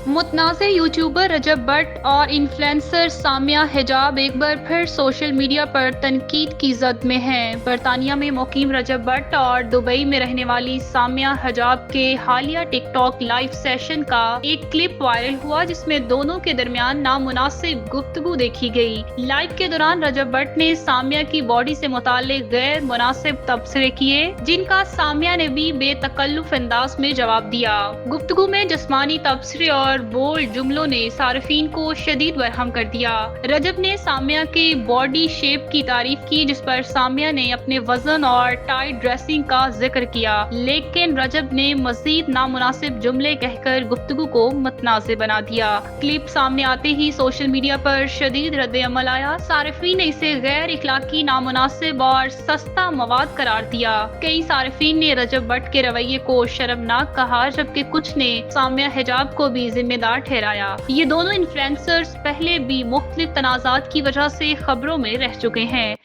متنازع YouTuber Recep but اور influencer Samiya حجاب ایک بار پھر سوشل میڈیا پر تنقید کی زد میں ہیں۔ برطانیہ میں مقیم رجب بٹ اور دبئی میں رہنے والی سامیہ حجاب کے حالیہ ٹک ٹاک لائیو سیشن کا ایک کلپ وائرل ہوا جس میں دونوں کے درمیان نامناسب گفتگو دیکھی گئی۔ لائیو کے دوران رجب بٹ نے سامیہ کی باڈی سے متعلق غیر مناسب تبصرے کیے جن کا سامیہ نے بھی بے تکلف انداز میں جواب دیا۔ گفتگو میں جسمانی تبصرے اور بولڈ جملوں نے صارفین کو شدید برہم کر دیا۔ رجب نے سامیہ کی باڈی شیپ کی تعریف کی جس پر سامیہ نے اپنے وزن اور ٹائٹ ڈریسنگ کا ذکر کیا، لیکن رجب نے مزید نامناسب جملے کہہ کر گفتگو کو متنازع بنا دیا۔ کلپ سامنے آتے ہی سوشل میڈیا پر شدید رد عمل آیا۔ صارفین نے اسے غیر اخلاقی، نامناسب اور سستا مواد قرار دیا۔ کئی صارفین نے رجب بٹ کے رویے کو شرمناک کہا جبکہ کچھ نے سامیہ حجاب کو بھی ذمہ دار ٹھہرایا۔ یہ دونوں انفلوئنسرز پہلے بھی مختلف تنازعات کی وجہ سے خبروں میں رہ چکے ہیں۔